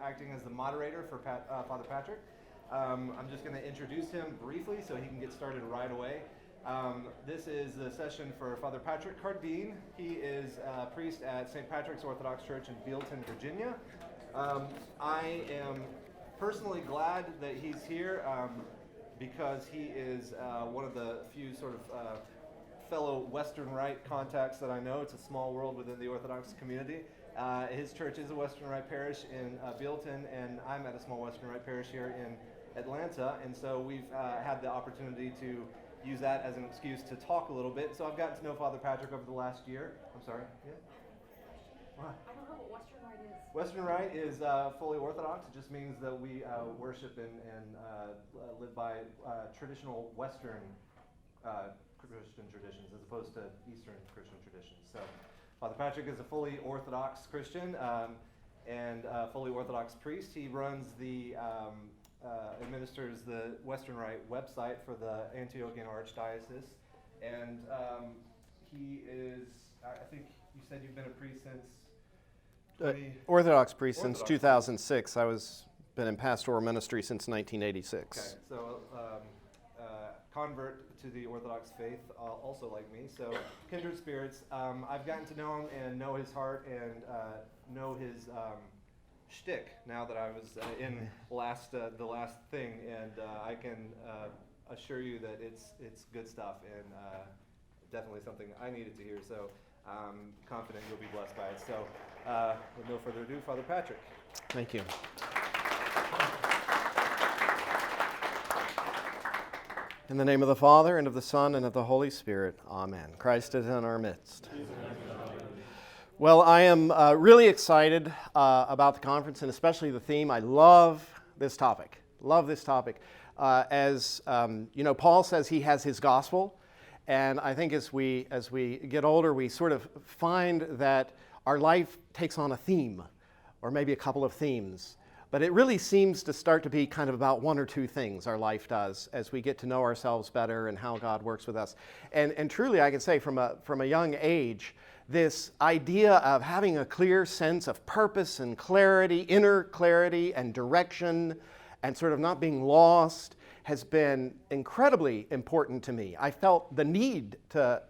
acting as the moderator for Father Patrick. I'm just going to introduce him briefly so he can get started right away. This is the session for Father Patrick Cardine. He is a priest at St. Patrick's Orthodox Church in Bealton, Virginia. I am personally glad that he's here because he is one of the few sort of fellow Western Rite contacts that I know. It's a small world within the Orthodox community. His church is a Western Rite parish in Bealton, and I'm at a small Western Rite parish here in Atlanta, and so we've had the opportunity to use that as an excuse to talk a little bit. So I've gotten to know Father Patrick over the last year. I'm sorry? Yeah? What? I don't know what Western Rite is. Western Rite is fully Orthodox. It just means that we worship and live by traditional Western Christian traditions as opposed to Eastern Christian traditions. So Father Patrick is a fully Orthodox Christian and fully Orthodox priest. He runs the administers the Western Rite website for the Antiochian Archdiocese, and he is, I think you said you've been a priest since... Orthodox priest since 2006. I was been in pastoral ministry since 1986. Okay, so convert to the Orthodox faith, also like me, so kindred spirits. I've gotten to know him and know his heart and know his shtick now that I was in the last thing, and I can assure you that it's good stuff and definitely something I needed to hear. So I'm confident you'll be blessed by it. So with no further ado, Father Patrick. Thank you. In the name of the Father, and of the Son, and of the Holy Spirit. Amen. Christ is in our midst. Well, I am really excited about the conference, and especially the theme. I love this topic. As you know, Paul says he has his gospel, and I think as we get older, we sort of find that our life takes on a theme, or maybe a couple of themes. But it really seems to start to be kind of about one or two things our life does as we get to know ourselves better and how God works with us. And truly, I can say from a young age, this idea of having a clear sense of purpose and clarity, inner clarity and direction, and sort of not being lost has been incredibly important to me. I felt the need to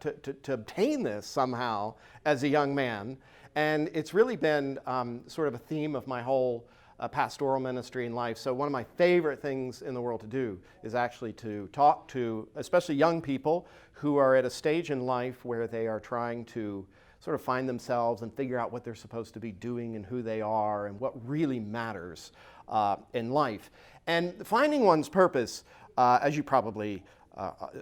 obtain this somehow as a young man, and it's really been sort of a theme of my whole pastoral ministry in life. So one of my favorite things in the world to do is actually to talk to, especially young people who are at a stage in life where they are trying to sort of find themselves and figure out what they're supposed to be doing and who they are and what really matters in life. And finding one's purpose, as you probably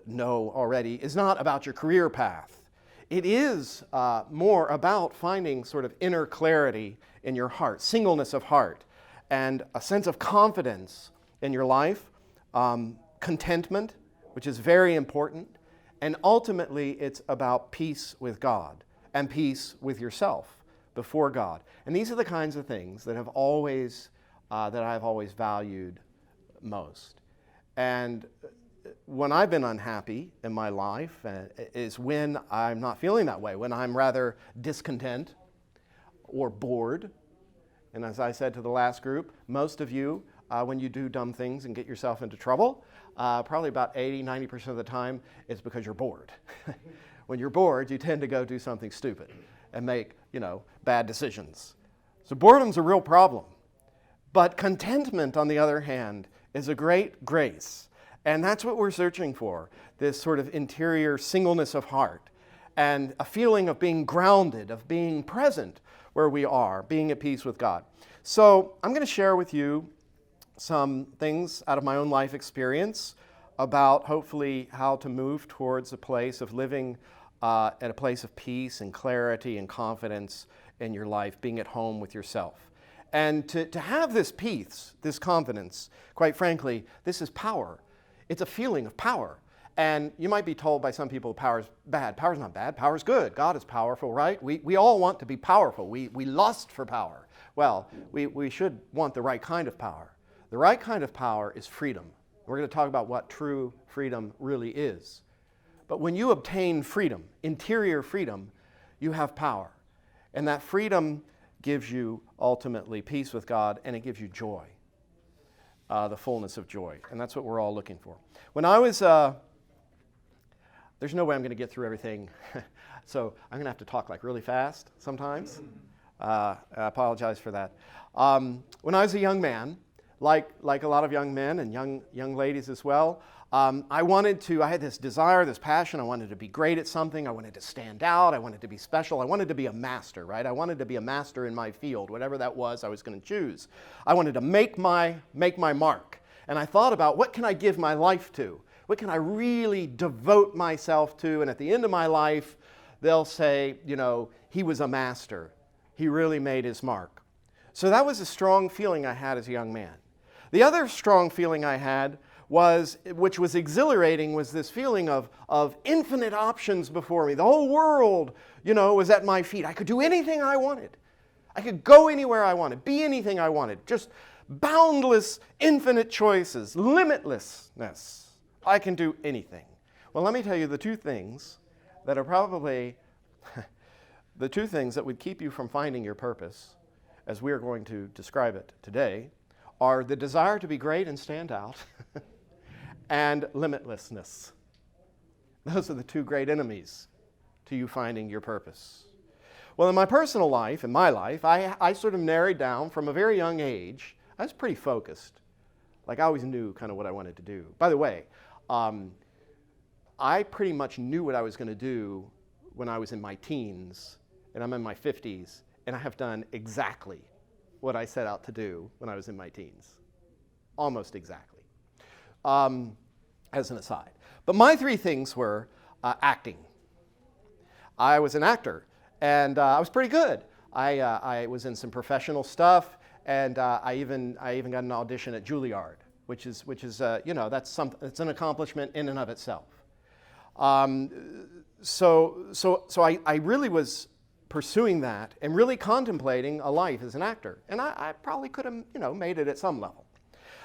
know already, is not about your career path. It is more about finding sort of inner clarity in your heart, singleness of heart, and a sense of confidence in your life, contentment, which is very important, and ultimately it's about peace with God and peace with yourself before God. And these are the kinds of things that I've always valued most. And when I've been unhappy in my life is when I'm not feeling that way, when I'm rather discontent or bored. And as I said to the last group, most of you, when you do dumb things and get yourself into trouble, probably about 80-90% of the time, it's because you're bored. When you're bored, you tend to go do something stupid and make, bad decisions. So boredom's a real problem. But contentment, on the other hand, is a great grace. And that's what we're searching for, this sort of interior singleness of heart and a feeling of being grounded, of being present where we are, being at peace with God. So I'm going to share with you some things out of my own life experience about hopefully how to move towards a place of living at a place of peace and clarity and confidence in your life, being at home with yourself. And to have this peace, this confidence, quite frankly, this is power. It's a feeling of power. And you might be told by some people power's bad. Power's not bad. Power's good. God is powerful, right? We all want to be powerful. We lust for power. Well, we should want the right kind of power. The right kind of power is freedom. We're going to talk about what true freedom really is. But when you obtain freedom, interior freedom, you have power. And that freedom gives you ultimately peace with God, and it gives you joy, the fullness of joy. And that's what we're all looking for. When I was, there's no way I'm going to get through everything, so I'm going to have to talk like really fast sometimes. I apologize for that. When I was a young man, like a lot of young men and young ladies as well, I had this desire, this passion. I wanted to be great at something. I wanted to stand out. I wanted to be special. I wanted to be a master, right? I wanted to be a master in my field, whatever that was I was going to choose. I wanted to make my mark. And I thought about, what can I give my life to? What can I really devote myself to? And at the end of my life, they'll say, he was a master. He really made his mark. So that was a strong feeling I had as a young man. The other strong feeling I had which was exhilarating, was this feeling of infinite options before me. The whole world, was at my feet. I could do anything I wanted. I could go anywhere I wanted, be anything I wanted. Just boundless, infinite choices, limitlessness. I can do anything. Well, let me tell you the two things that are probably the two things that would keep you from finding your purpose, as we are going to describe it today, are the desire to be great and stand out and limitlessness. Those are the two great enemies to you finding your purpose. Well, in my personal life, I sort of narrowed down from a very young age. I was pretty focused. Like, I always knew kind of what I wanted to do. By the way, I pretty much knew what I was going to do when I was in my teens, and I'm in my 50s, and I have done exactly what I set out to do when I was in my teens. Almost exactly. As an aside. But my three things were acting. I was an actor, and I was pretty good. I was in some professional stuff, and I even got an audition at Juilliard, which is that's an accomplishment in and of itself. So I really was pursuing that and really contemplating a life as an actor, and I probably could have made it at some level.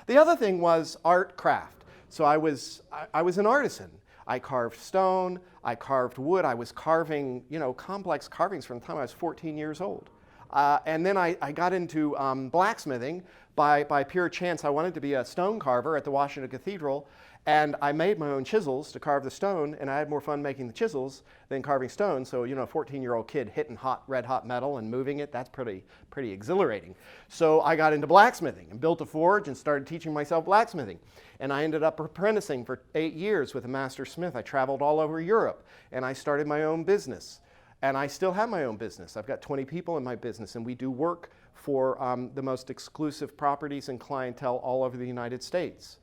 The other thing was art, craft. So I was an artisan. I carved stone, I carved wood, I was carving, complex carvings from the time I was 14 years old. And then I got into blacksmithing by pure chance. I wanted to be a stone carver at the Washington Cathedral, and I made my own chisels to carve the stone, and I had more fun making the chisels than carving stone. So, a 14-year-old kid hitting red hot metal and moving it, that's pretty exhilarating. So I got into blacksmithing and built a forge and started teaching myself blacksmithing. And I ended up apprenticing for 8 years with a master smith. I traveled all over Europe, and I started my own business. And I still have my own business. I've got 20 people in my business, and we do work for the most exclusive properties and clientele all over the United States.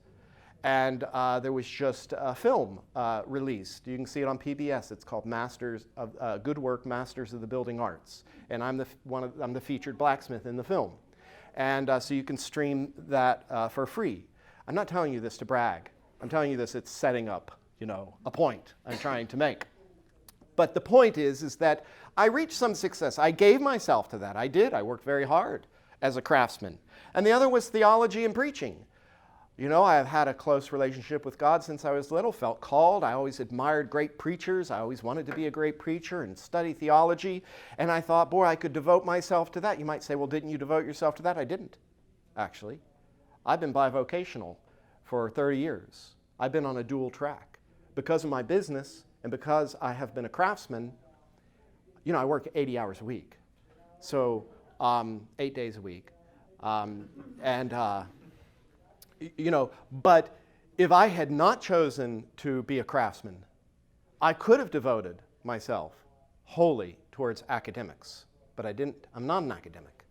And there was just a film released. You can see it on PBS. It's called Masters of Good Work, Masters of the Building Arts. And I'm the featured blacksmith in the film. And so you can stream that for free. I'm not telling you this to brag. I'm telling you this, it's setting up, a point I'm trying to make. But the point is that I reached some success. I gave myself to that. I did. I worked very hard as a craftsman. And the other was theology and preaching. I have had a close relationship with God since I was little, felt called. I always admired great preachers. I always wanted to be a great preacher and study theology. And I thought, boy, I could devote myself to that. You might say, well, didn't you devote yourself to that? I didn't, actually. I've been bivocational for 30 years. I've been on a dual track. Because of my business and because I have been a craftsman, I work 80 hours a week. So 8 days a week. But if I had not chosen to be a craftsman, I could have devoted myself wholly towards academics, but I didn't. I'm not an academic.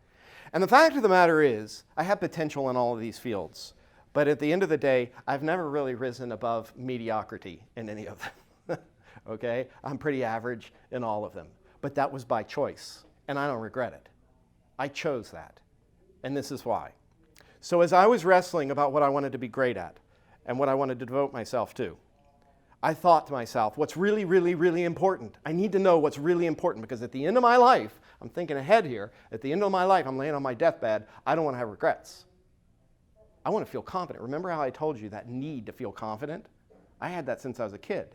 And the fact of the matter is, I have potential in all of these fields, but at the end of the day, I've never really risen above mediocrity in any of them. Okay? I'm pretty average in all of them, but that was by choice, and I don't regret it. I chose that, and this is why. So as I was wrestling about what I wanted to be great at and what I wanted to devote myself to, I thought to myself, what's really, really, really important? I need to know what's really important, because at the end of my life, I'm thinking ahead here, at the end of my life, I'm laying on my deathbed, I don't want to have regrets. I want to feel confident. Remember how I told you that need to feel confident? I had that since I was a kid.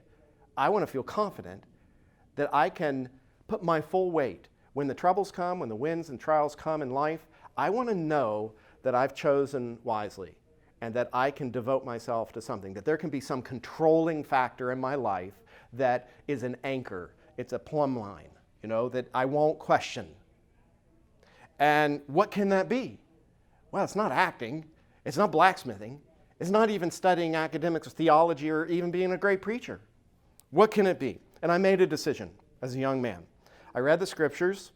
I want to feel confident that I can put my full weight When the troubles come, when the winds and trials come in life, I want to know that I've chosen wisely and that I can devote myself to something, that there can be some controlling factor in my life that is an anchor. It's a plumb line, that I won't question. And what can that be? Well, it's not acting. It's not blacksmithing. It's not even studying academics or theology or even being a great preacher. What can it be? And I made a decision as a young man. I read the scriptures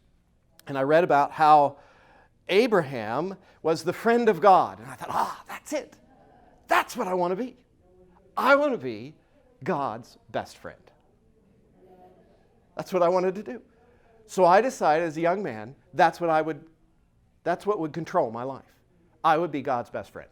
and I read about how Abraham was the friend of God. And I thought, that's it. That's what I want to be. I want to be God's best friend. That's what I wanted to do. So I decided as a young man, that's what would control my life. I would be God's best friend.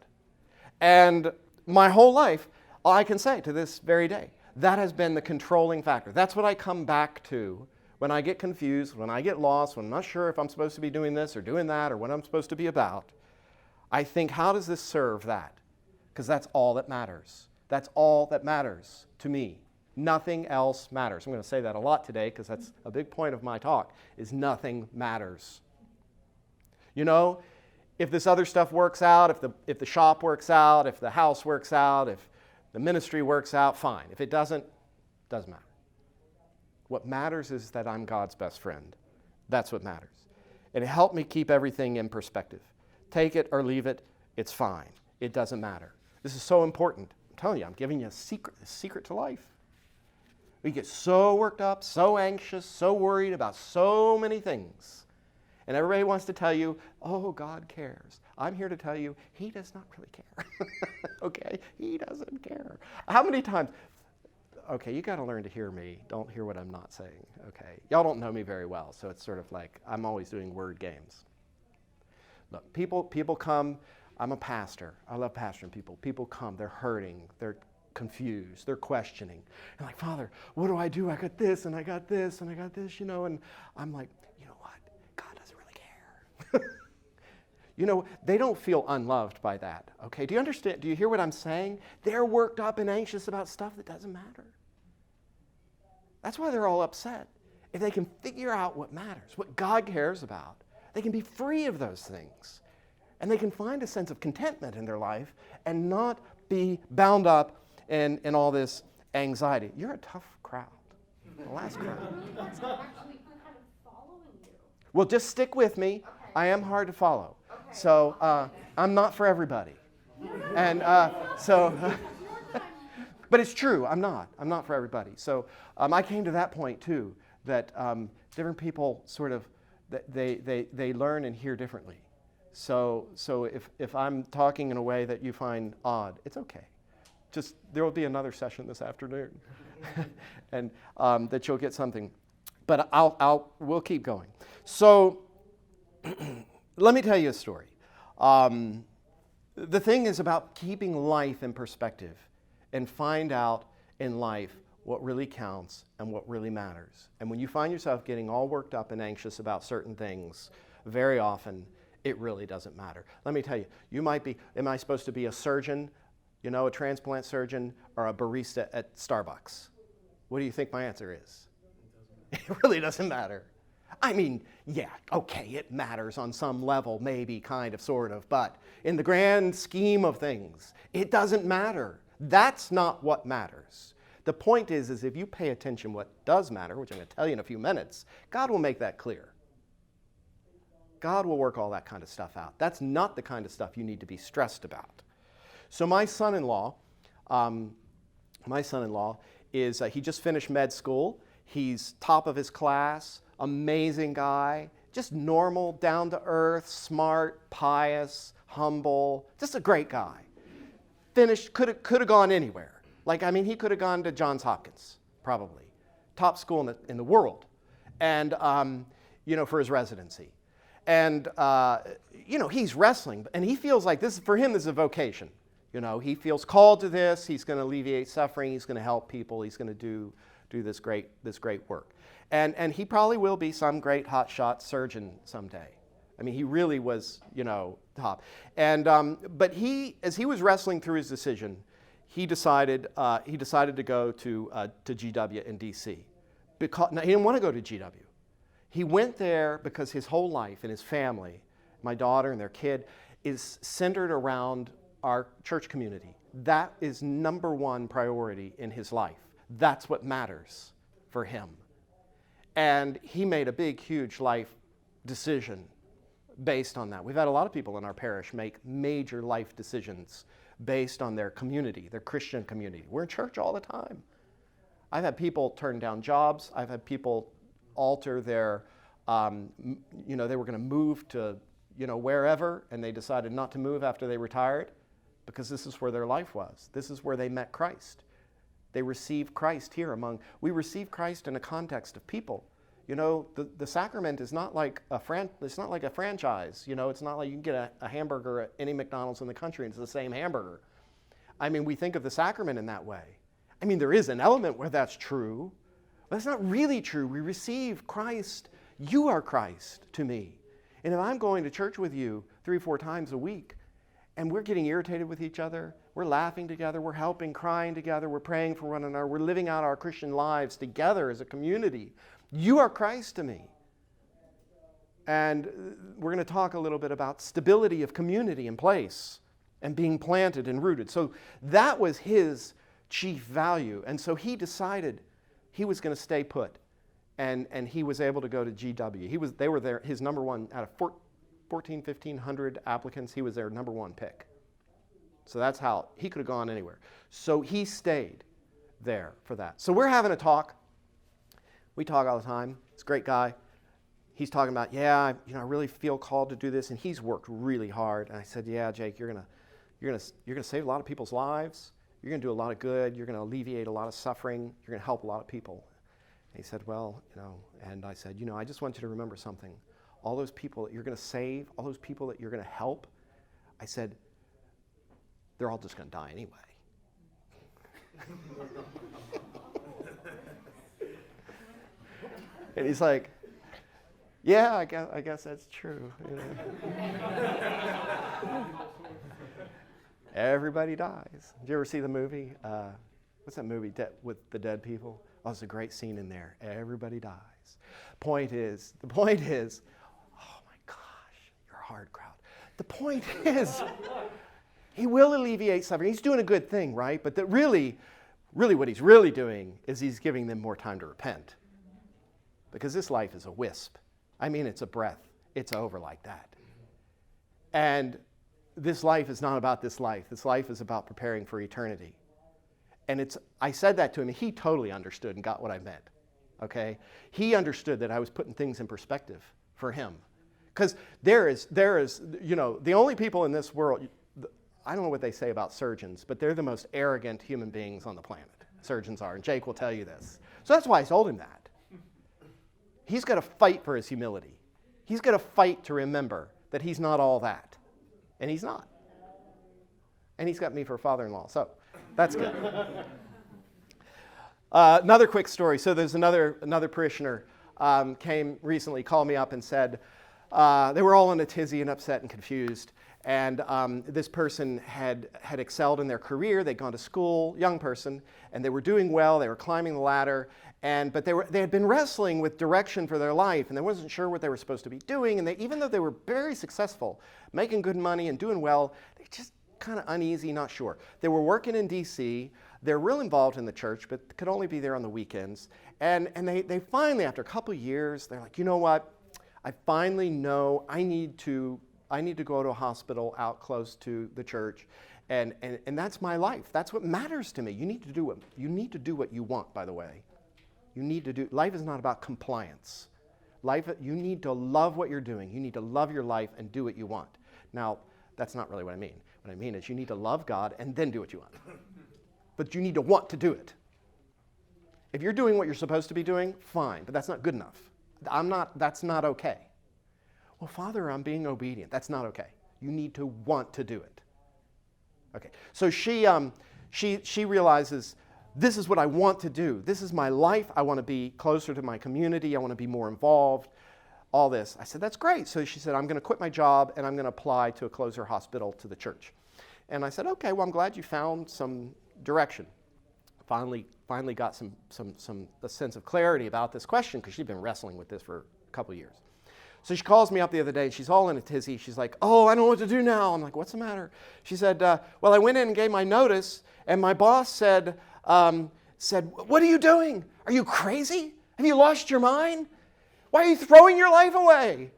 And my whole life, I can say to this very day, that has been the controlling factor. That's what I come back to when I get confused, when I get lost, when I'm not sure if I'm supposed to be doing this or doing that or what I'm supposed to be about. I think, how does this serve that? Because that's all that matters. That's all that matters to me. Nothing else matters. I'm going to say that a lot today because that's a big point of my talk, is nothing matters. If this other stuff works out, if the shop works out, if the house works out, if the ministry works out, fine. If it doesn't matter. What matters is that I'm God's best friend. That's what matters. And it helped me keep everything in perspective. Take it or leave it, it's fine. It doesn't matter. This is so important. I'm telling you, I'm giving you a secret to life. We get so worked up, so anxious, so worried about so many things. And everybody wants to tell you, oh, God cares. I'm here to tell you, He does not really care. Okay? He doesn't care. How many times? Okay, you got to learn to hear me. Don't hear what I'm not saying. Okay? Y'all don't know me very well, so it's sort of like I'm always doing word games. Look, people come. I'm a pastor. I love pastoring people. People come. They're hurting. They're confused. They're questioning. And like, Father, what do? I got this, and I got this, and I got this, and I'm like, they don't feel unloved by that, okay? Do you understand? Do you hear what I'm saying? They're worked up and anxious about stuff that doesn't matter. That's why they're all upset. If they can figure out what matters, what God cares about, they can be free of those things. And they can find a sense of contentment in their life and not be bound up in all this anxiety. You're a tough crowd. The last crowd. Actually, we're kind of following you. Well, just stick with me. Okay. I am hard to follow. Okay. So I'm not for everybody. And but it's true, I'm not for everybody. So I came to that point too, that different people sort of, they learn and hear differently. So if I'm talking in a way that you find odd, it's okay. Just, there will be another session this afternoon and that you'll get something. But we'll keep going. So let me tell you a story. The thing is about keeping life in perspective and find out in life what really counts and what really matters. And when you find yourself getting all worked up and anxious about certain things, very often it really doesn't matter. Let me tell you, you might be, am I supposed to be a surgeon, a transplant surgeon, or a barista at Starbucks? What do you think my answer is? It really doesn't matter. I mean, yeah, okay, it matters on some level, maybe, kind of, sort of, but in the grand scheme of things, it doesn't matter. That's not what matters. The point is if you pay attention what does matter, which I'm going to tell you in a few minutes, God will make that clear. God will work all that kind of stuff out. That's not the kind of stuff you need to be stressed about. So my son-in-law is, he just finished med school. He's top of his class, amazing guy, just normal, down to earth, smart, pious, humble, just a great guy. Finished, could have gone anywhere. He could have gone to Johns Hopkins, probably. Top school in the world. And, for his residency. And, he's wrestling, and he feels like for him, this is a vocation. He feels called to this. He's going to alleviate suffering. He's going to help people. He's going to do this great work. And he probably will be some great hotshot surgeon someday. He really was, top. And but as he was wrestling through his decision, he decided to go to GW in DC. Because he didn't want to go to GW. He went there because his whole life and his family, my daughter and their kid, is centered around our church community. That is number one priority in his life. That's what matters for him. And he made a big, huge life decision based on that. We've had a lot of people in our parish make major life decisions based on their community, their Christian community. We're in church all the time. I've had people turn down jobs. I've had people alter their, they were going to move to, wherever, and they decided not to move after they retired because this is where their life was. This is where they met Christ. They received Christ here we receive Christ in a context of people. The sacrament is not like it's not like a franchise. It's not like you can get a hamburger at any McDonald's in the country and it's the same hamburger. We think of the sacrament in that way. There is an element where that's true, but it's not really true. We receive Christ. You are Christ to me. And if I'm going to church with you 3 or 4 times a week, and we're getting irritated with each other, we're laughing together, we're helping, crying together, we're praying for one another, we're living out our Christian lives together as a community, you are Christ to me. And we're going to talk a little bit about stability of community in place and being planted and rooted. So that was his chief value. And so he decided he was going to stay put. And he was able to go to GW. They were there, his number one out of 1,500 applicants, he was their number one pick. So that's how he could have gone anywhere. So he stayed there for that. So we're having a talk. We talk all the time. He's a great guy. He's talking about, I really feel called to do this, and he's worked really hard. And I said, yeah, Jake, you're gonna save a lot of people's lives. You're gonna do a lot of good. You're gonna alleviate a lot of suffering. You're gonna help a lot of people. And he said, well, and I said, I just want you to remember something. All those people that you're going to save, all those people that you're going to help, I said, they're all just going to die anyway. And he's like, yeah, I guess that's true. Everybody dies. Did you ever see the movie? What's that movie with the dead people? Oh, it's a great scene in there. Everybody dies. The point is, oh my gosh, you're a hard crowd. The point is, he will alleviate suffering. He's doing a good thing, right? But that really what he's really doing is he's giving them more time to repent. Because this life is a wisp. It's a breath. It's over like that. And this life is not about this life. This life is about preparing for eternity. And I said that to him, and he totally understood and got what I meant, okay? He understood that I was putting things in perspective for him. Because there is, the only people in this world, I don't know what they say about surgeons, but they're the most arrogant human beings on the planet. Surgeons are, and Jake will tell you this. So that's why I told him that. He's got to fight for his humility. He's got to fight to remember that he's not all that. And he's not. And he's got me for a father-in-law, so that's good. Another quick story. So there's another parishioner came recently, called me up and said they were all in a tizzy and upset and confused. And this person had excelled in their career. They'd gone to school, young person, and they were doing well. They were climbing the ladder, but they had been wrestling with direction for their life, and they wasn't sure what they were supposed to be doing. And even though they were very successful, making good money and doing well, they just kind of uneasy, not sure. They were working in D.C. They're real involved in the church, but could only be there on the weekends. And they finally, after a couple of years, they're like, you know what? I finally know I need to go to a hospital out close to the church, and that's my life. That's what matters to me. You need to do what you want, by the way. Life is not about compliance. You need to love what you're doing. You need to love your life and do what you want. Now, that's not really what I mean. What I mean is you need to love God and then do what you want. But you need to want to do it. If you're doing what you're supposed to be doing, fine, but that's not good enough. That's not okay. Well, Father, I'm being obedient. That's not okay. You need to want to do it. Okay, so she realizes, this is what I want to do. This is my life. I want to be closer to my community. I want to be more involved. All this. I said, that's great. So she said, I'm going to quit my job and I'm going to apply to a closer hospital to the church. And I said, okay, well, I'm glad you found some direction. Finally got a sense of clarity about this question, because she'd been wrestling with this for couple years. So she calls me up the other day, and she's all in a tizzy. She's like, oh, I don't know what to do now. I'm like, what's the matter? She said, well, I went in and gave my notice, and my boss said, what are you doing? Are you crazy? Have you lost your mind? Why are you throwing your life away?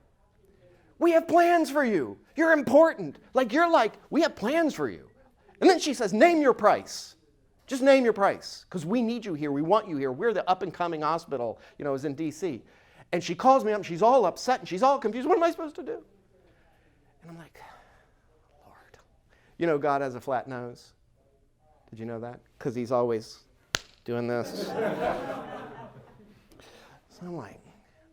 We have plans for you. You're important. We have plans for you. And then she says, name your price. Just name your price, because we need you here. We want you here. We're the up-and-coming hospital, is in D.C. And she calls me up, and she's all upset, and she's all confused. What am I supposed to do? And I'm like, Lord. God has a flat nose. Did you know that? Because he's always doing this. So I'm like,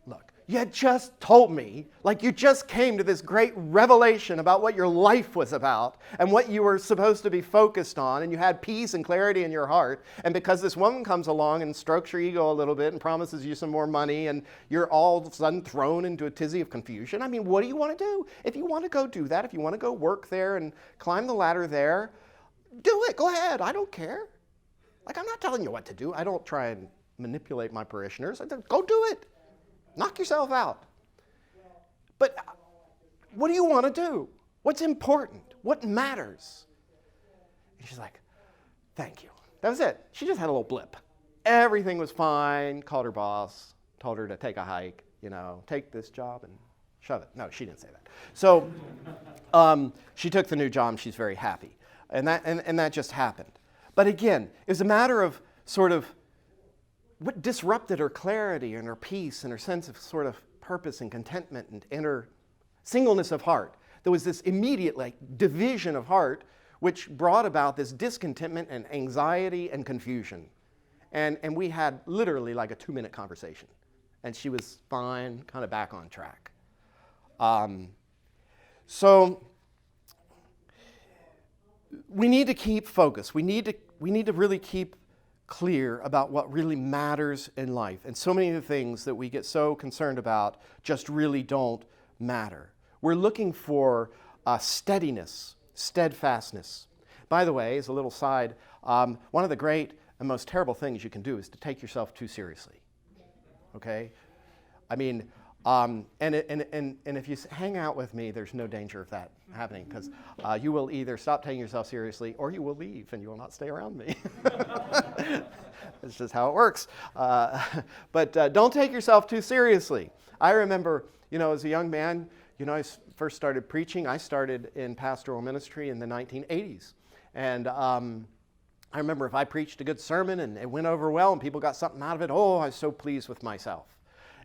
look, you had just told me, you just came to this great revelation about what your life was about and what you were supposed to be focused on, and you had peace and clarity in your heart. And because this woman comes along and strokes your ego a little bit and promises you some more money, and you're all of a sudden thrown into a tizzy of confusion, I mean, what do you want to do? If you want to go do that, if you want to go work there and climb the ladder there, do it. Go ahead. I don't care. I'm not telling you what to do. I don't try and manipulate my parishioners. I said, go do it. Knock yourself out. But what do you want to do? What's important? What matters? And she's like, thank you. That was it. She just had a little blip. Everything was fine. Called her boss. Told her to take a hike. Take this job and shove it. No, she didn't say that. So she took the new job, and she's very happy. And that just happened. But again, it was a matter of sort of what disrupted her clarity and her peace and her sense of sort of purpose and contentment and inner singleness of heart. There was this immediate division of heart which brought about this discontentment and anxiety and confusion. And we had literally a 2-minute conversation. And she was fine, kind of back on track. So we need to keep focused. We need to really keep clear about what really matters in life. And so many of the things that we get so concerned about just really don't matter. We're looking for steadiness, steadfastness. By the way, as a little side, one of the great and most terrible things you can do is to take yourself too seriously. Okay? I mean, and if you hang out with me, there's no danger of that happening, because you will either stop taking yourself seriously or you will leave and you will not stay around me. That's just how it works. But don't take yourself too seriously. I remember, as a young man, I first started preaching. I started in pastoral ministry in the 1980s. And I remember if I preached a good sermon and it went over well and people got something out of it, oh, I was so pleased with myself.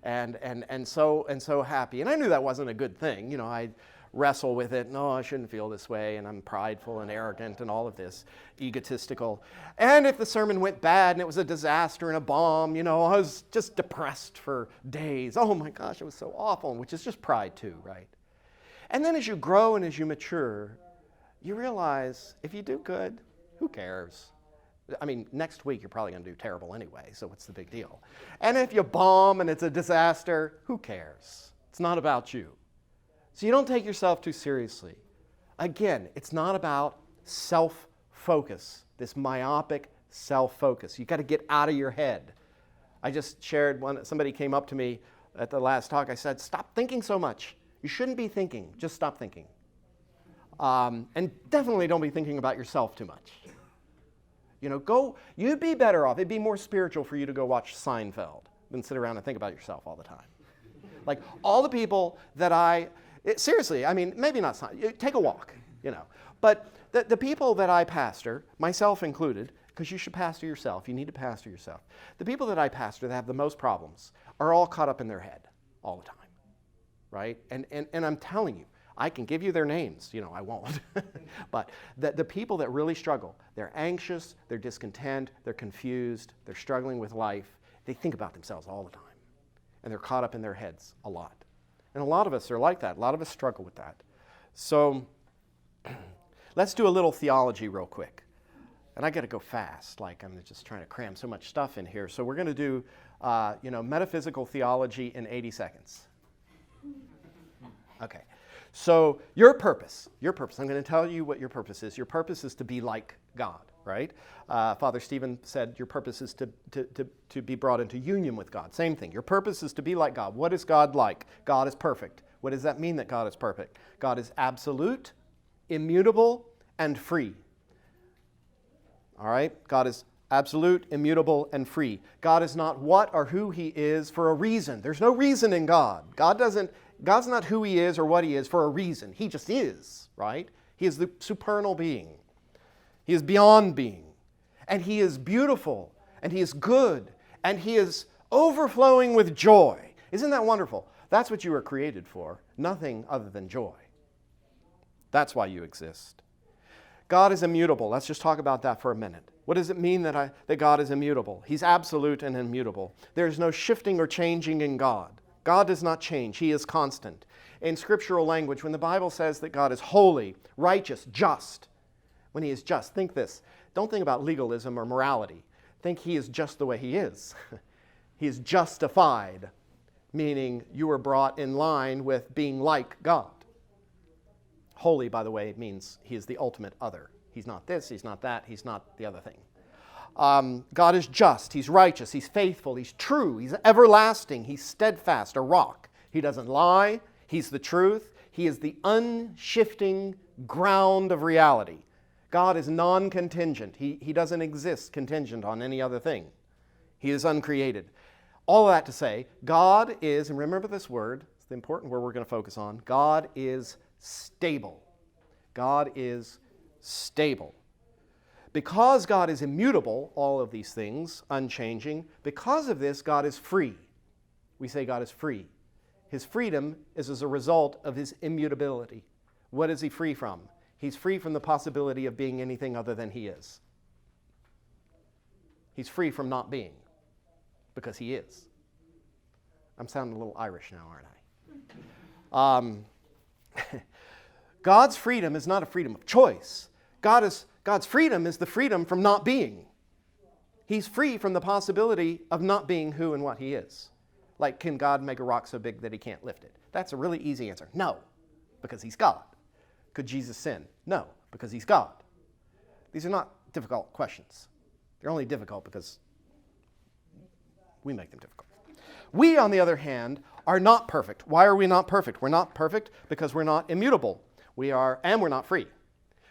And so happy. And I knew that wasn't a good thing. I'd wrestle with it. No, I shouldn't feel this way. And I'm prideful and arrogant and all of this, egotistical. And if the sermon went bad and it was a disaster and a bomb, I was just depressed for days. Oh my gosh, it was so awful, which is just pride too, right? And then as you grow and as you mature, you realize if you do good, who cares? I mean, next week you're probably going to do terrible anyway, so what's the big deal? And if you bomb and it's a disaster, who cares? It's not about you. So you don't take yourself too seriously. Again, it's not about self-focus, this myopic self-focus. You've got to get out of your head. I just shared somebody came up to me at the last talk. I said, stop thinking so much. You shouldn't be thinking. Just stop thinking. And definitely don't be thinking about yourself too much. You'd be better off. It'd be more spiritual for you to go watch Seinfeld than sit around and think about yourself all the time. All the people that seriously, I mean, maybe not Seinfeld, take a walk, But the people that I pastor, myself included, because you should pastor yourself, you need to pastor yourself. The people that I pastor that have the most problems are all caught up in their head all the time, right? And I'm telling you, I can give you their names, I won't. But the people that really struggle, they're anxious, they're discontent, they're confused, they're struggling with life. They think about themselves all the time. And they're caught up in their heads a lot. And a lot of us are like that. A lot of us struggle with that. So let's do a little theology real quick. And I got to go fast, I'm just trying to cram so much stuff in here. So we're going to do, metaphysical theology in 80 seconds. Okay. So your purpose, I'm going to tell you what your purpose is. Your purpose is to be like God, right? Father Stephen said your purpose is to be brought into union with God. Same thing. Your purpose is to be like God. What is God like? God is perfect. What does that mean that God is perfect? God is absolute, immutable, and free. All right? God is absolute, immutable, and free. God is not what or who he is for a reason. There's no reason in God. God's not who he is or what he is for a reason. He just is, right? He is the supernal being. He is beyond being. And he is beautiful, and he is good, and he is overflowing with joy. Isn't that wonderful? That's what you were created for, nothing other than joy. That's why you exist. God is immutable. Let's just talk about that for a minute. What does it mean that God is immutable? He's absolute and immutable. There's no shifting or changing in God. God does not change. He is constant. In scriptural language, when the Bible says that God is holy, righteous, just, when he is just, think this. Don't think about legalism or morality. Think he is just the way he is. He is justified, meaning you are brought in line with being like God. Holy, by the way, means he is the ultimate other. He's not this, he's not that, he's not the other thing. God is just, he's righteous, he's faithful, he's true, he's everlasting, he's steadfast, a rock. He doesn't lie, he's the truth, he is the unshifting ground of reality. God is non-contingent. He doesn't exist contingent on any other thing. He is uncreated. All of that to say, God is, and remember this word, it's the important word we're going to focus on, God is stable. God is stable. Because God is immutable, all of these things, unchanging, because of this, God is free. We say God is free. His freedom is as a result of his immutability. What is he free from? He's free from the possibility of being anything other than he is. He's free from not being, because he is. I'm sounding a little Irish now, aren't I? God's freedom is not a freedom of choice. God's freedom is the freedom from not being. He's free from the possibility of not being who and what he is. Like, can God make a rock so big that he can't lift it? That's a really easy answer. No, because he's God. Could Jesus sin? No, because he's God. These are not difficult questions. They're only difficult because we make them difficult. We, on the other hand, are not perfect. Why are we not perfect? We're not perfect because we're not immutable. And we're not free.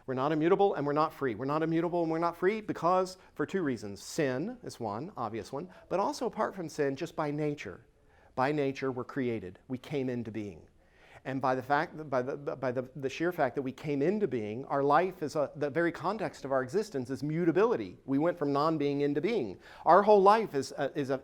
We're not immutable and we're not free. We're not immutable and we're not free because, for two reasons. Sin is one, obvious one, but also apart from sin, just by nature. By nature, we're created. We came into being. And by the sheer fact that we came into being, our life is the very context of our existence is mutability. We went from non-being into being. Our whole life is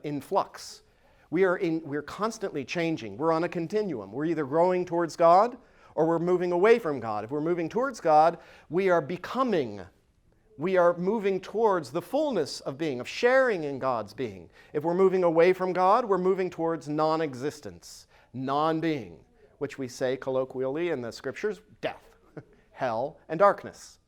in flux. We're constantly changing. We're on a continuum. We're either growing towards God or we're moving away from God. If we're moving towards God, we are becoming. We are moving towards the fullness of being, of sharing in God's being. If we're moving away from God, we're moving towards non-existence, non-being, which we say colloquially in the scriptures, death, hell, and darkness.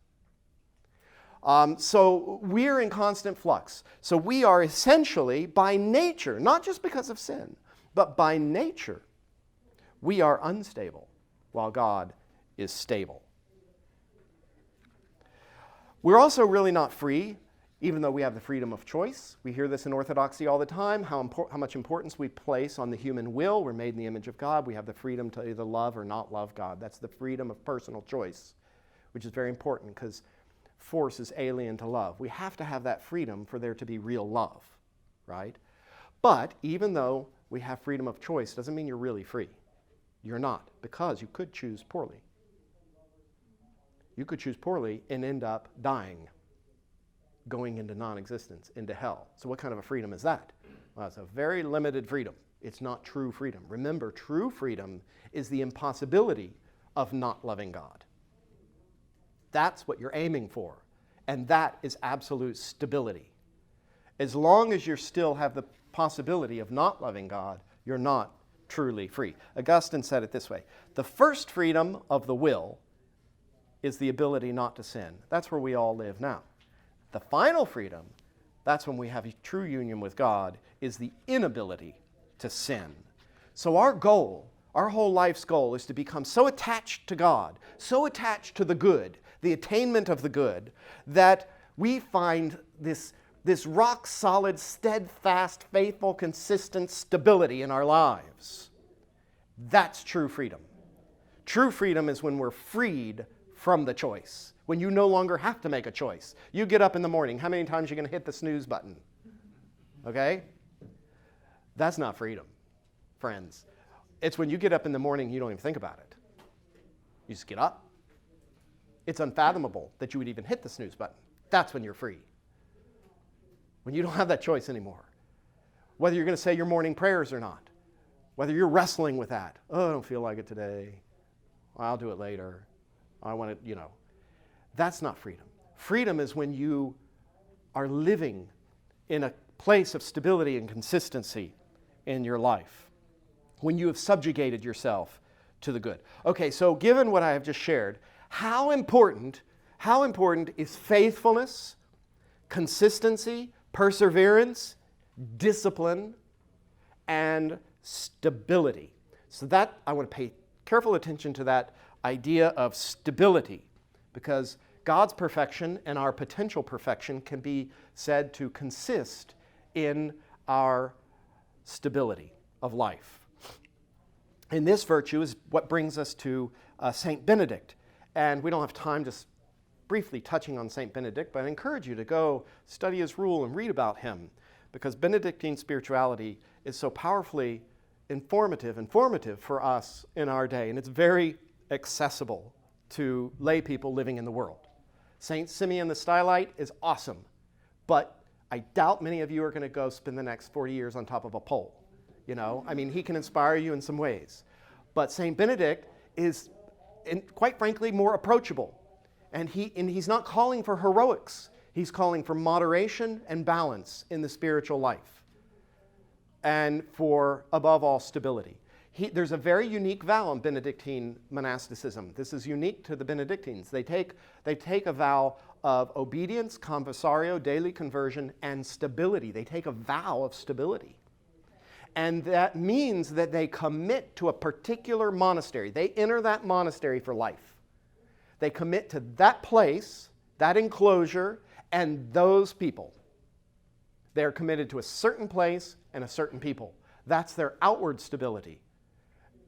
So we're in constant flux. So we are essentially, by nature, not just because of sin, but by nature, we are unstable while God is stable. We're also really not free, even though we have the freedom of choice. We hear this in Orthodoxy all the time, how much importance we place on the human will. We're made in the image of God. We have the freedom to either love or not love God. That's the freedom of personal choice, which is very important because force is alien to love. We have to have that freedom for there to be real love, right? But even though we have freedom of choice, doesn't mean you're really free. You're not, because you could choose poorly. You could choose poorly and end up dying, going into non-existence, into hell. So what kind of a freedom is that? Well, it's a very limited freedom. It's not true freedom. Remember, true freedom is the impossibility of not loving God. That's what you're aiming for. And that is absolute stability. As long as you still have the possibility of not loving God, you're not truly free. Augustine said it this way: the first freedom of the will is the ability not to sin. That's where we all live now. The final freedom, that's when we have a true union with God, is the inability to sin. So our goal Our whole life's goal is to become so attached to God, so attached to the good, the attainment of the good, that we find this rock-solid, steadfast, faithful, consistent stability in our lives. That's true freedom. True freedom is when we're freed from the choice, when you no longer have to make a choice. You get up in the morning, how many times are you going to hit the snooze button? Okay? That's not freedom, friends. It's when you get up in the morning, you don't even think about it. You just get up. It's unfathomable that you would even hit the snooze button. That's when you're free. When you don't have that choice anymore. Whether you're going to say your morning prayers or not. Whether you're wrestling with that. Oh, I don't feel like it today. I'll do it later. I want to, That's not freedom. Freedom is when you are living in a place of stability and consistency in your life. When you have subjugated yourself to the good. Okay, so given what I have just shared, how important is faithfulness, consistency, perseverance, discipline, and stability? So that, I want to pay careful attention to that idea of stability, because God's perfection and our potential perfection can be said to consist in our stability of life. And this virtue is what brings us to St. Benedict. And we don't have time just briefly touching on St. Benedict, but I encourage you to go study his rule and read about him, because Benedictine spirituality is so powerfully informative for us in our day, and it's very accessible to lay people living in the world. St. Simeon the Stylite is awesome, but I doubt many of you are going to go spend the next 40 years on top of a pole. He can inspire you in some ways. But St. Benedict is, quite frankly, more approachable. And he's not calling for heroics. He's calling for moderation and balance in the spiritual life. And for, above all, stability. There's a very unique vow in Benedictine monasticism. This is unique to the Benedictines. They take a vow of obedience, conversario, daily conversion, and stability. They take a vow of stability. And that means that they commit to a particular monastery. They enter that monastery for life. They commit to that place, that enclosure, and those people. They're committed to a certain place and a certain people. That's their outward stability.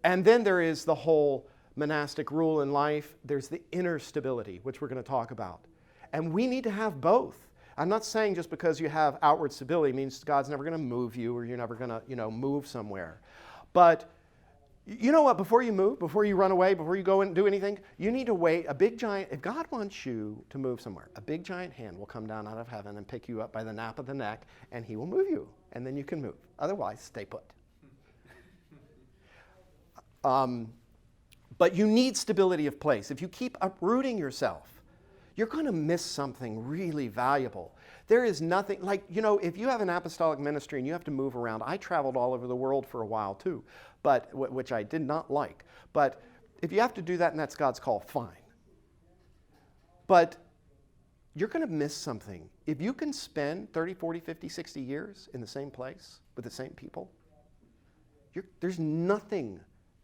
And then there is the whole monastic rule in life. There's the inner stability, which we're going to talk about. And we need to have both. I'm not saying just because you have outward stability means God's never going to move you, or you're never going to, move somewhere. But you know what? Before you move, before you run away, before you go and do anything, you need to wait. If God wants you to move somewhere, a big giant hand will come down out of heaven and pick you up by the nape of the neck, and he will move you, and then you can move. Otherwise, stay put. But you need stability of place. If you keep uprooting yourself, you're going to miss something really valuable. There is nothing, if you have an apostolic ministry and you have to move around, I traveled all over the world for a while too, but which I did not like. But if you have to do that and that's God's call, fine. But you're going to miss something. If you can spend 30, 40, 50, 60 years in the same place with the same people, there's nothing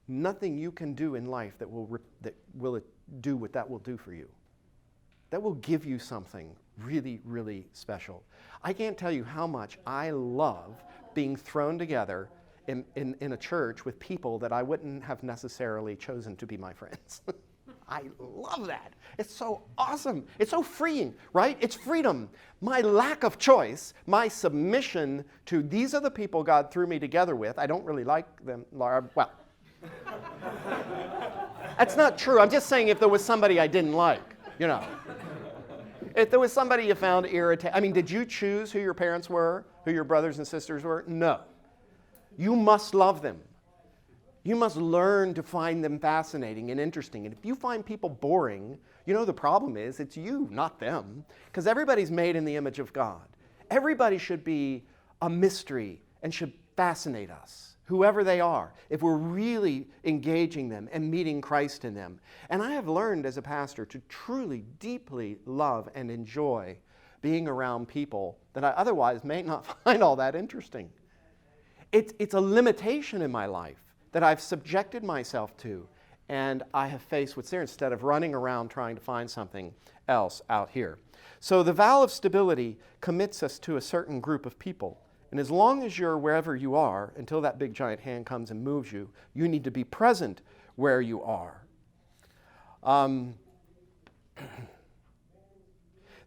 you can do in life that will do what that will do for you. That will give you something really, really special. I can't tell you how much I love being thrown together in a church with people that I wouldn't have necessarily chosen to be my friends. I love that. It's so awesome. It's so freeing, right? It's freedom. My lack of choice, my submission to these are the people God threw me together with. I don't really like them. Well, that's not true. I'm just saying if there was somebody I didn't like, If there was somebody you found irritating, did you choose who your parents were, who your brothers and sisters were? No. You must love them. You must learn to find them fascinating and interesting. And if you find people boring, the problem is it's you, not them. Because everybody's made in the image of God. Everybody should be a mystery and should fascinate us, whoever they are, if we're really engaging them and meeting Christ in them. And I have learned as a pastor to truly, deeply love and enjoy being around people that I otherwise may not find all that interesting. It's a limitation in my life that I've subjected myself to, and I have faced what's there instead of running around trying to find something else out here. So the vow of stability commits us to a certain group of people. And as long as you're wherever you are, until that big giant hand comes and moves you, you need to be present where you are.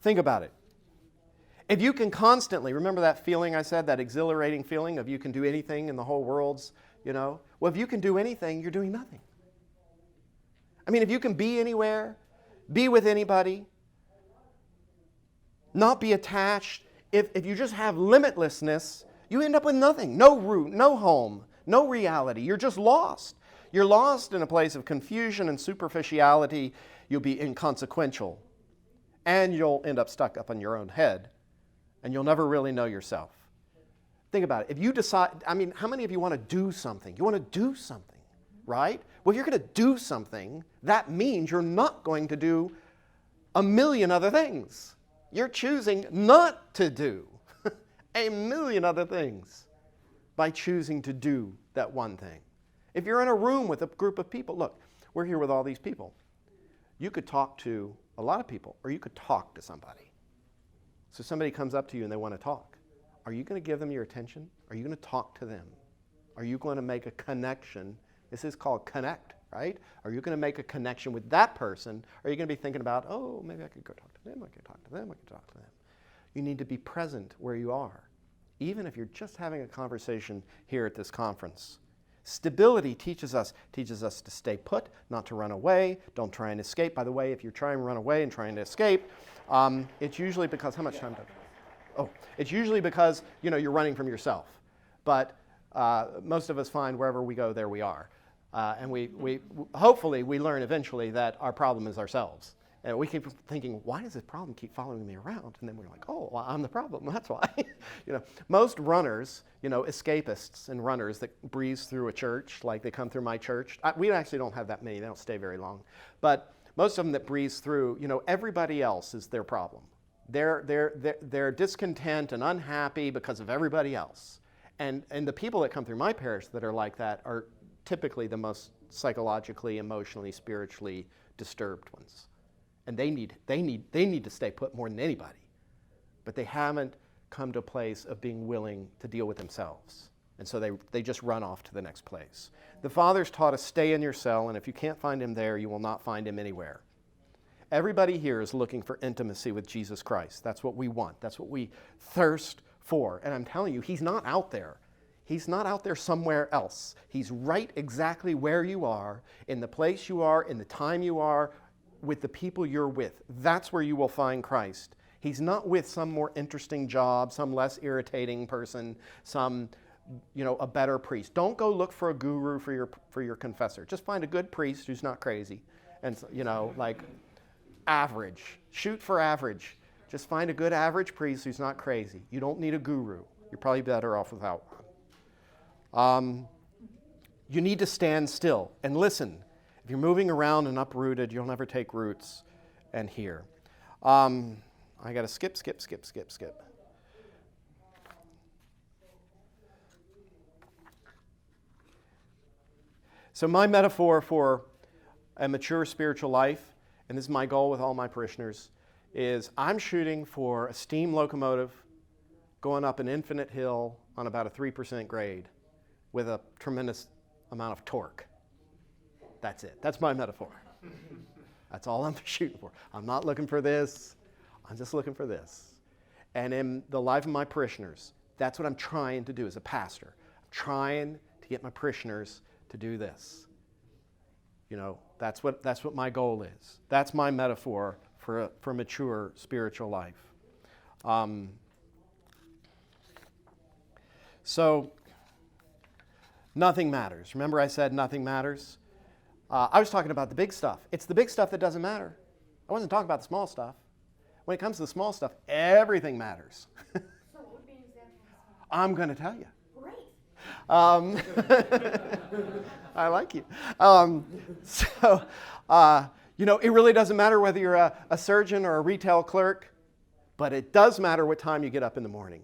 Think about it. If you can constantly, remember that feeling I said, that exhilarating feeling of you can do anything in the whole world's, well, if you can do anything, you're doing nothing. I mean, if you can be anywhere, be with anybody, not be attached, if you just have limitlessness, you end up with nothing. No root, no home, no reality. You're just lost. You're lost in a place of confusion and superficiality. You'll be inconsequential. And you'll end up stuck up on your own head. And you'll never really know yourself. Think about it. If you decide, how many of you want to do something? You want to do something, right? Well, if you're going to do something, that means you're not going to do a million other things. You're choosing not to do a million other things by choosing to do that one thing. If you're in a room with a group of people, look, we're here with all these people. You could talk to a lot of people, or you could talk to somebody. So somebody comes up to you and they want to talk. Are you going to give them your attention? Are you going to talk to them? Are you going to make a connection? This is called connect, right? Are you going to make a connection with that person? Or are you going to be thinking about, oh, maybe I could go talk to them, I could talk to them, I could talk to them. You need to be present where you are, even if you're just having a conversation here at this conference. Stability teaches us to stay put, not to run away. Don't try and escape. By the way, if you're trying to run away and trying to escape, it's usually because, how much time do I have? Oh, it's usually because, you're running from yourself. But most of us find wherever we go, there we are. And we hopefully we learn eventually that our problem is ourselves. And we keep thinking, why does this problem keep following me around? And then we're like, oh, well, I'm the problem. That's why. Most runners, escapists and runners that breeze through a church, like they come through my church. We actually don't have that many. They don't stay very long. But most of them that breeze through, everybody else is their problem. They're discontent and unhappy because of everybody else. And the people that come through my parish that are like that are typically the most psychologically, emotionally, spiritually disturbed ones. And they need to stay put more than anybody. But they haven't come to a place of being willing to deal with themselves. And so they just run off to the next place. The Father's taught us, stay in your cell, and if you can't find him there, you will not find him anywhere. Everybody here is looking for intimacy with Jesus Christ. That's what we want. That's what we thirst for. And I'm telling you, he's not out there. He's not out there somewhere else. He's right exactly where you are, in the place you are, in the time you are, with the people you're with. That's where you will find Christ. He's not with some more interesting job, some less irritating person, some, a better priest. Don't go look for a guru for your confessor. Just find a good priest who's not crazy. And, like average. Shoot for average. Just find a good average priest who's not crazy. You don't need a guru. You're probably better off without one. You need to stand still and listen. If you're moving around and uprooted, you'll never take roots and hear. I got to skip. So my metaphor for a mature spiritual life, and this is my goal with all my parishioners, is I'm shooting for a steam locomotive going up an infinite hill on about a 3% grade with a tremendous amount of torque. That's it. That's my metaphor. That's all I'm shooting for. I'm not looking for this. I'm just looking for this. And in the life of my parishioners, that's what I'm trying to do as a pastor. I'm trying to get my parishioners to do this. That's what my goal is. That's my metaphor for mature spiritual life. So, nothing matters. Remember I said nothing matters? I was talking about the big stuff. It's the big stuff that doesn't matter. I wasn't talking about the small stuff. When it comes to the small stuff, everything matters. So what would be an example of small? I'm going to tell you. Great. I like you. It really doesn't matter whether you're a surgeon or a retail clerk, but it does matter what time you get up in the morning.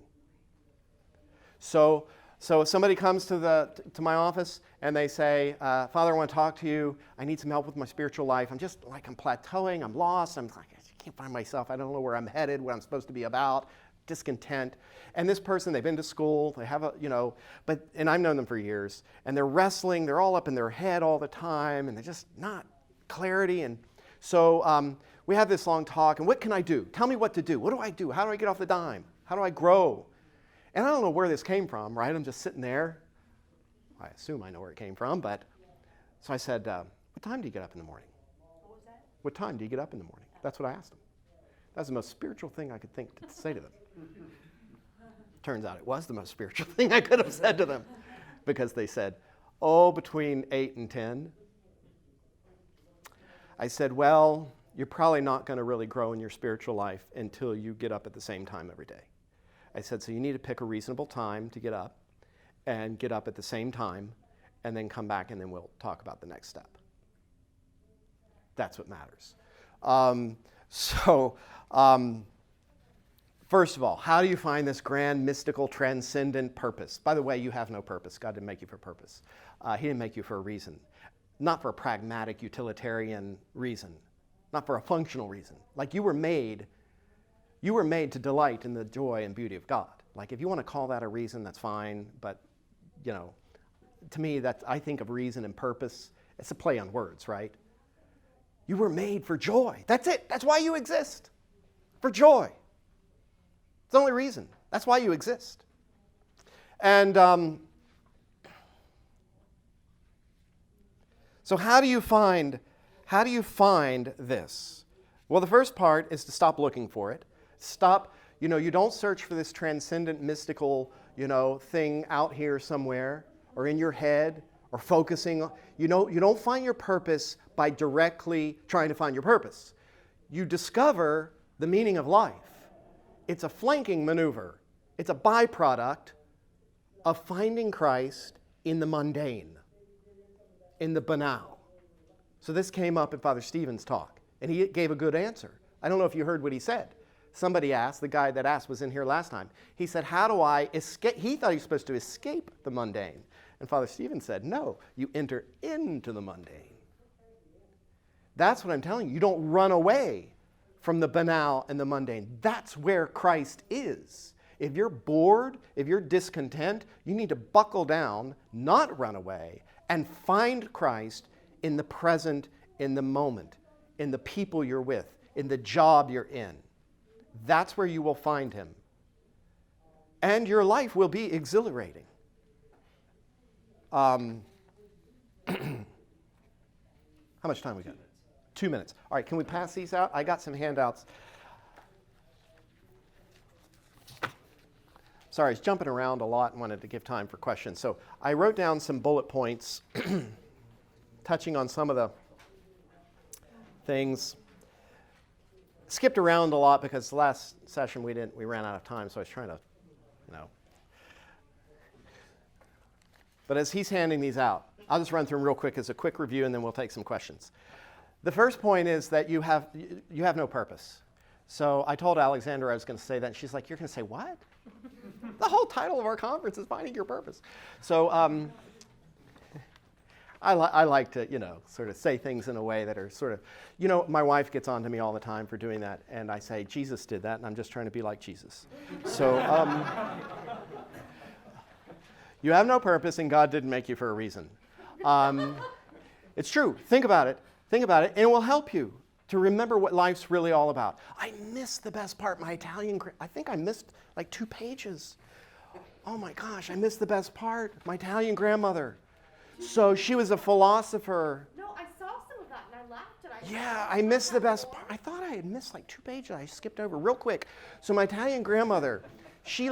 So So if somebody comes to my office and they say, Father, I want to talk to you. I need some help with my spiritual life. I'm plateauing. I'm lost. I can't find myself. I don't know where I'm headed, what I'm supposed to be about, discontent. And this person, they've been to school. They have and I've known them for years. And they're wrestling. They're all up in their head all the time. And they're just not clarity. And so we have this long talk. And what can I do? Tell me what to do. What do I do? How do I get off the dime? How do I grow? And I don't know where this came from, right? I'm just sitting there. I assume I know where it came from, but so I said, what time do you get up in the morning? What was that? What time do you get up in the morning? That's what I asked them. That's the most spiritual thing I could think to say to them. Turns out it was the most spiritual thing I could have said to them, because they said, between 8 and 10. I said, well, you're probably not going to really grow in your spiritual life until you get up at the same time every day. I said, so you need to pick a reasonable time to get up and get up at the same time and then come back and then we'll talk about the next step. That's what matters. First of all, how do you find this grand, mystical, transcendent purpose? By the way, you have no purpose. God didn't make you for purpose. He didn't make you for a reason. Not for a pragmatic, utilitarian reason. Not for a functional reason. Like you were made to delight in the joy and beauty of God. Like if you want to call that a reason, that's fine. But, to me, I think of reason and purpose. It's a play on words, right? You were made for joy. That's it. That's why you exist. For joy. It's the only reason. That's why you exist. And so how do you find this? Well, the first part is to stop looking for it. Stop, you don't search for this transcendent, mystical, thing out here somewhere or in your head or focusing. You don't find your purpose by directly trying to find your purpose. You discover the meaning of life. It's a flanking maneuver. It's a byproduct of finding Christ in the mundane, in the banal. So this came up in Father Stephen's talk, and he gave a good answer. I don't know if you heard what he said. Somebody asked, the guy that asked was in here last time. He said, how do I escape? He thought he was supposed to escape the mundane. And Father Stephen said, no, you enter into the mundane. That's what I'm telling you. You don't run away from the banal and the mundane. That's where Christ is. If you're bored, if you're discontent, you need to buckle down, not run away, and find Christ in the present, in the moment, in the people you're with, in the job you're in. That's where you will find him. And your life will be exhilarating. How much time we got? 2 minutes. All right, can we pass these out? I got some handouts. Sorry, I was jumping around a lot and wanted to give time for questions. So I wrote down some bullet points touching on some of the things. Skipped around a lot because the last session we ran out of time, so I was trying to, But as he's handing these out, I'll just run through them real quick as a quick review, and then we'll take some questions. The first point is that you have no purpose. So I told Alexandra I was going to say that, and she's like, "You're going to say what?" The whole title of our conference is Finding Your Purpose. So I like to, sort of say things in a way that are sort of, my wife gets on to me all the time for doing that, and I say, Jesus did that, and I'm just trying to be like Jesus. So you have no purpose, and God didn't make you for a reason. It's true. Think about it, and it will help you to remember what life's really all about. I missed the best part. I think I missed like 2 pages. Oh my gosh, I missed the best part. My Italian grandmother. So she was a philosopher. No, I saw some of that and I laughed and I missed the best part. I thought I had missed like 2 pages. I skipped over real quick. So my Italian grandmother, she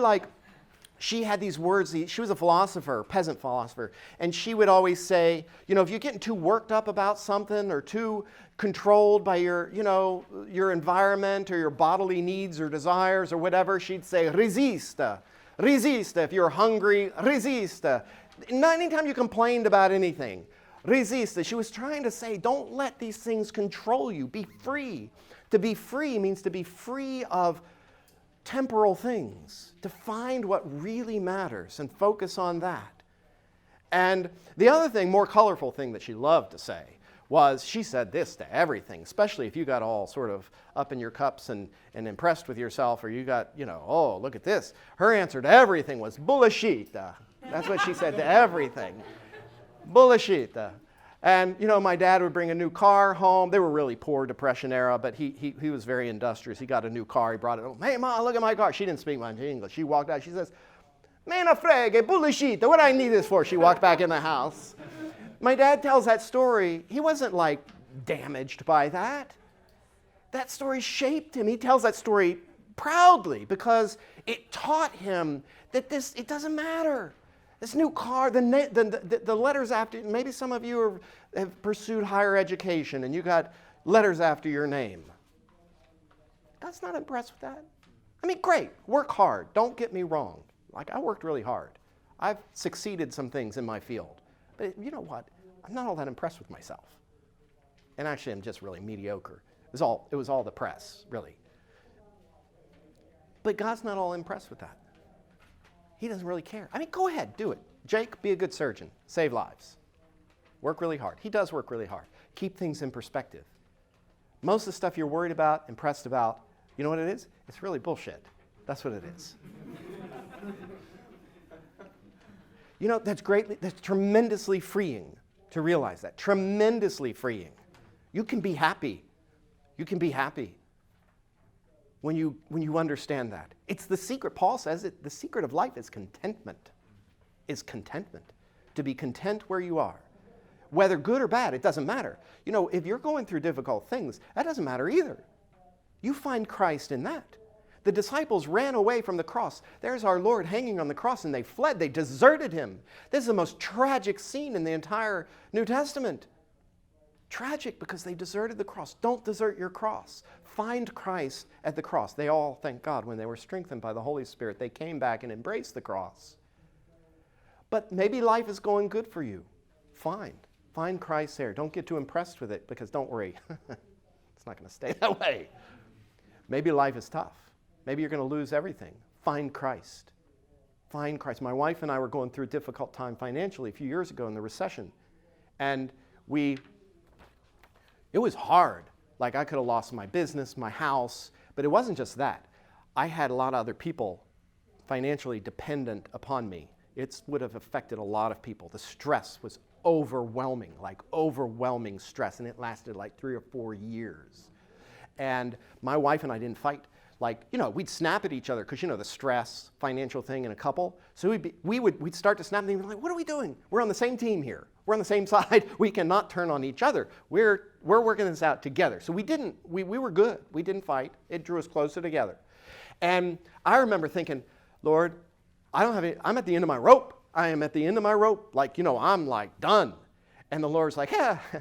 had these words. She was a philosopher, peasant philosopher, and she would always say, if you're getting too worked up about something or too controlled by your environment or your bodily needs or desires or whatever, she'd say, resista. Resista. If you're hungry, resista. Not anytime you complained about anything. Resista. She was trying to say, don't let these things control you. Be free. To be free means to be free of temporal things, to find what really matters and focus on that. And the other thing, more colorful thing that she loved to say was, she said this to everything, especially if you got all sort of up in your cups and impressed with yourself, or you got, oh, look at this. Her answer to everything was bullshit. That's what she said to everything. Bullshit. And, my dad would bring a new car home. They were really poor Depression era, but he was very industrious. He got a new car. He brought it home. Hey, Ma, look at my car. She didn't speak much English. She walked out. She says, "Me no frega, bullshit. What do I need this for?" She walked back in the house. My dad tells that story. He wasn't damaged by that. That story shaped him. He tells that story proudly because it taught him that it doesn't matter. This new car, the letters after, maybe some of you have pursued higher education and you got letters after your name. God's not impressed with that. I mean, great, work hard. Don't get me wrong. I worked really hard. I've succeeded some things in my field. But you know what? I'm not all that impressed with myself. And actually, I'm just really mediocre. It was all the press, really. But God's not all impressed with that. He doesn't really care. I mean, go ahead, do it. Jake, be a good surgeon. Save lives. Work really hard. He does work really hard. Keep things in perspective. Most of the stuff you're worried about, impressed about, you know what it is? It's really bullshit. That's what it is. That's tremendously freeing to realize that. Tremendously freeing. You can be happy. You can be happy when you understand that. It's the secret. Paul says it. The secret of life is contentment. Is contentment. To be content where you are. Whether good or bad, it doesn't matter. If you're going through difficult things, that doesn't matter either. You find Christ in that. The disciples ran away from the cross. There's our Lord hanging on the cross, and they fled. They deserted him. This is the most tragic scene in the entire New Testament. Tragic because they deserted the cross. Don't desert your cross. Find Christ at the cross. They all, thank God, when they were strengthened by the Holy Spirit, they came back and embraced the cross. But maybe life is going good for you. Fine. Find Christ there. Don't get too impressed with it, because don't worry. It's not going to stay that way. Maybe life is tough. Maybe you're going to lose everything. Find Christ. Find Christ. My wife and I were going through a difficult time financially a few years ago in the recession. And it was hard. I could have lost my business, my house, but it wasn't just that. I had a lot of other people financially dependent upon me. It would have affected a lot of people. The stress was overwhelming, overwhelming stress, and it lasted 3 or 4 years. And my wife and I didn't fight. We'd snap at each other because, the stress, financial thing in a couple. So we'd start to snap and we'd be like, what are we doing? We're on the same team here. We're on the same side. We cannot turn on each other. We're working this out together. So we were good. We didn't fight. It drew us closer together. And I remember thinking, Lord, I'm at the end of my rope. I am at the end of my rope. I'm done. And the Lord's like,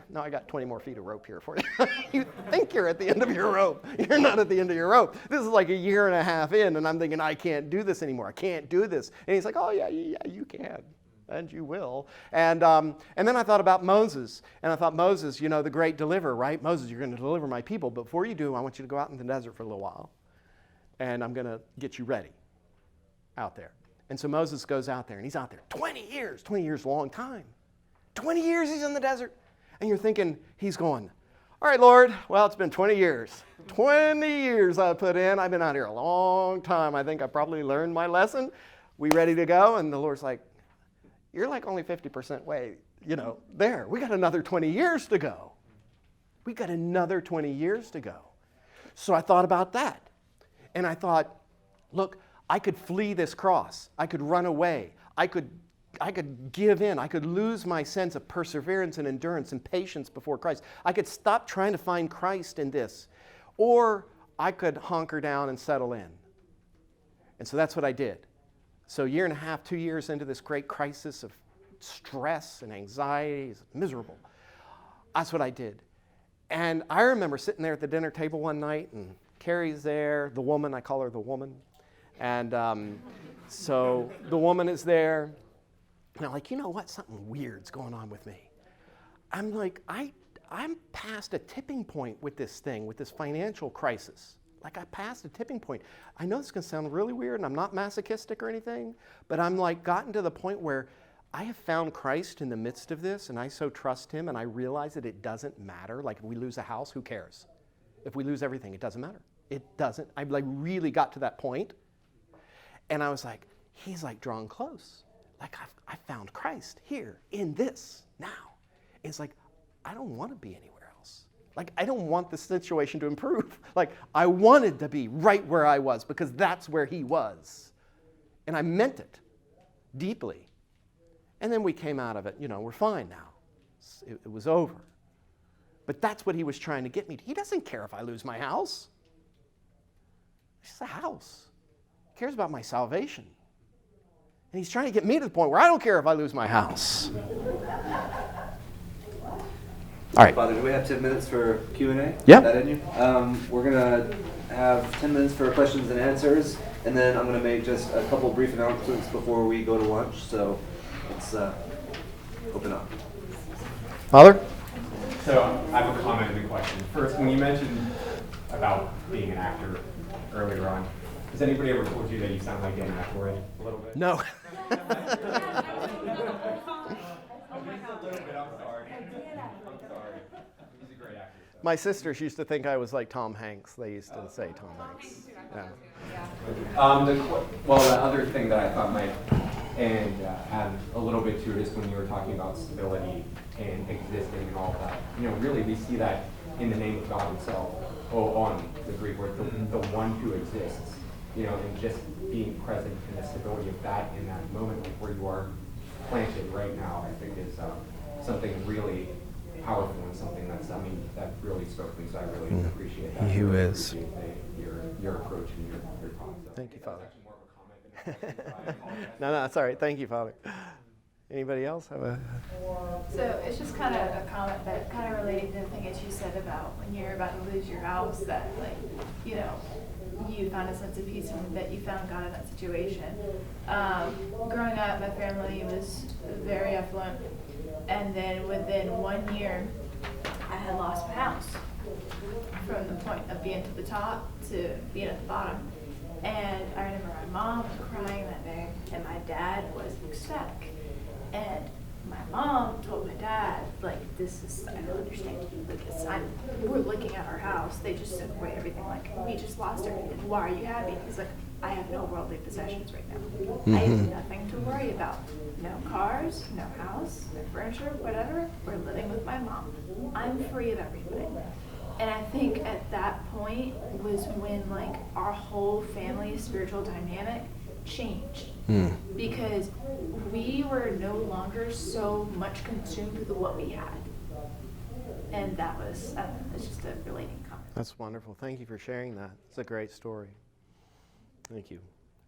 no, I got 20 more feet of rope here for you. You think you're at the end of your rope. You're not at the end of your rope. This is a year and a half in, and I'm thinking, I can't do this anymore. I can't do this. And he's like, oh, yeah, you can. And you will. And then I thought about Moses. And I thought, Moses, the great deliverer, right? Moses, you're going to deliver my people. But before you do, I want you to go out in the desert for a little while. And I'm going to get you ready out there. And so Moses goes out there, and he's out there 20 years. 20 years, a long time. 20 years he's in the desert. And you're thinking, he's going, all right, Lord, well, it's been 20 years. 20 years I've put in. I've been out here a long time. I think I probably learned my lesson. We ready to go? And the Lord's like, you're only 50% way, there. We got another 20 years to go. We got another 20 years to go. So I thought about that. And I thought, look, I could flee this cross. I could run away. I could give in. I could lose my sense of perseverance and endurance and patience before Christ. I could stop trying to find Christ in this. Or I could hunker down and settle in. And so that's what I did. So 1.5 years, 2 years into this great crisis of stress and anxiety, it's miserable. That's what I did. And I remember sitting there at the dinner table one night, and Carrie's there, the woman, I call her the woman. And so the woman is there. And I'm like, you know what? Something weird's going on with me. I'm like, I'm past a tipping point with this thing, with this financial crisis. like I passed a tipping point. I know this is going to sound really weird, and I'm not masochistic or anything, but I'm like gotten to the point where I have found Christ in the midst of this, and I so trust him, and I realize that it doesn't matter. Like if we lose a house, who cares? If we lose everything, it doesn't matter. It doesn't. I like really got to that point, and I was like, he's like drawn close. Like I found Christ here in this now. It's like I don't want to be anywhere else. Like I don't want the situation to improve. Like I wanted to be right where I was because that's where he was, and I meant it deeply. And then we came out of it, we're fine now. It was over. But that's what he was trying to get me to. He doesn't care if I lose my house. It's just a house. He cares about my salvation. And he's trying to get me to the point where I don't care if I lose my house. All right. Father, do we have 10 minutes for Q&A? Yeah. That in you? We're going to have 10 minutes for questions and answers, and then I'm going to make just a couple brief announcements before we go to lunch. So let's open up. Father? So I have a comment and a question. First, when you mentioned about being an actor earlier on, has anybody ever told you that you sound like Dan Aykroyd a little bit? No. I'm sorry. He's a great actor. So. My sisters used to think I was like Tom Hanks. They used to say Tom Hanks. Yeah. The other thing that I thought might add a little bit to it is when you were talking about stability and existing and all that. Really we see that in the name of God himself, on the Greek word, the one who exists. And just being present in the stability of that in that moment, like where you are planted right now, I think is something really powerful and something that really spoke to me. So I really appreciate that. He really is. appreciate your approach and your talk. So Thank you, Father. That's actually more of a comment than a question, so I apologize. No, that's all right. Thank you, Father. Anybody else have a? So it's just kind of a comment that kind of related to the thing that you said about when you're about to lose your house, that you found a sense of peace and that you found God in that situation. Growing up, my family was very affluent, and then within 1 year, I had lost my house from the point of being to the top to being at the bottom. And I remember my mom was crying that day, and my dad was ecstatic. And my mom told my dad, I don't understand. We're looking at our house. They just took away everything. We just lost everything. Why are you happy? He's like, I have no worldly possessions right now. I have nothing to worry about. No cars, no house, no furniture, whatever. We're living with my mom. I'm free of everything. And I think at that point was when our whole family's spiritual dynamic changed. Because we were no longer so much consumed with what we had. And that was, it's just a relating comment. That's wonderful. Thank you for sharing that. It's a great story. Thank you.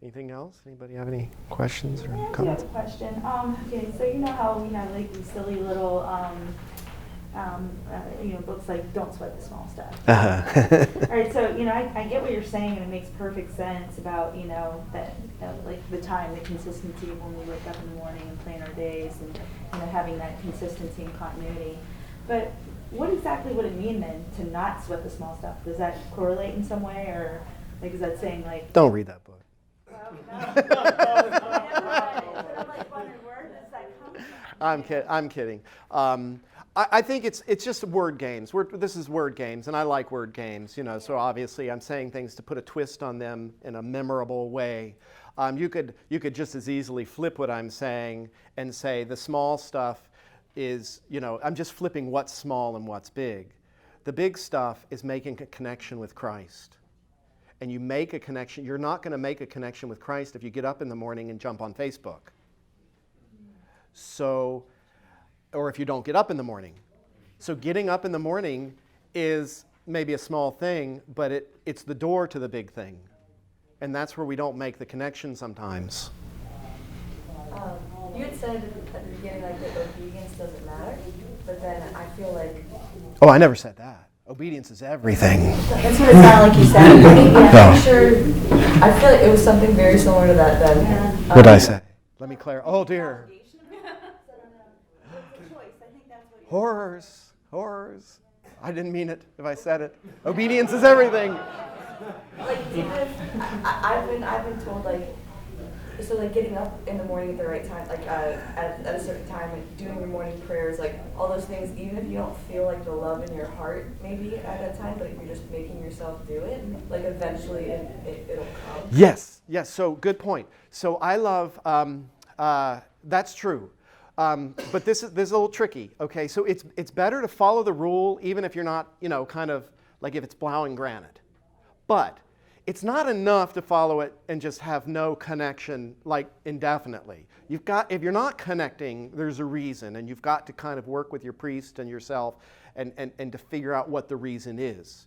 Anything else? Anybody have any questions or I comments? have a question. Okay, so you know how we have these silly little books like "Don't Sweat the Small Stuff." All right, so I get what you're saying, and it makes perfect sense about that the time, the consistency of when we wake up in the morning and plan our days, and having that consistency and continuity. But what exactly would it mean then to not sweat the small stuff? Does that correlate in some way, or is that saying Don't read that book. I'm kidding. I think it's just word games. This is word games, and I like word games. So obviously I'm saying things to put a twist on them in a memorable way. You could just as easily flip what I'm saying and say the small stuff is, I'm just flipping what's small and what's big. The big stuff is making a connection with Christ. And you make a connection. You're not going to make a connection with Christ if you get up in the morning and jump on Facebook. Or if you don't get up in the morning. So getting up in the morning is maybe a small thing, but it's the door to the big thing. And that's where we don't make the connection sometimes. You had said at the beginning that obedience doesn't matter, but then I feel like... Oh, I never said that. Obedience is everything. That's what it sounded like you said. I'm sure. I feel like it was something very similar to that then. What did I say? Let me clarify. Oh, dear. Horrors. I didn't mean it if I said it. Obedience is everything. like even if I've been told like, so like getting up in the morning at the right time, like at a certain time, and doing your morning prayers, like all those things, even if you don't feel like the love in your heart maybe at that time, but if you're just making yourself do it, like eventually it'll come. Yes, so good point. So I love, that's true. But this is a little tricky, okay? So it's better to follow the rule even if you're not, kind of like if it's plowing granite. But it's not enough to follow it and just have no connection like indefinitely. If you're not connecting, there's a reason, and you've got to kind of work with your priest and yourself and to figure out what the reason is.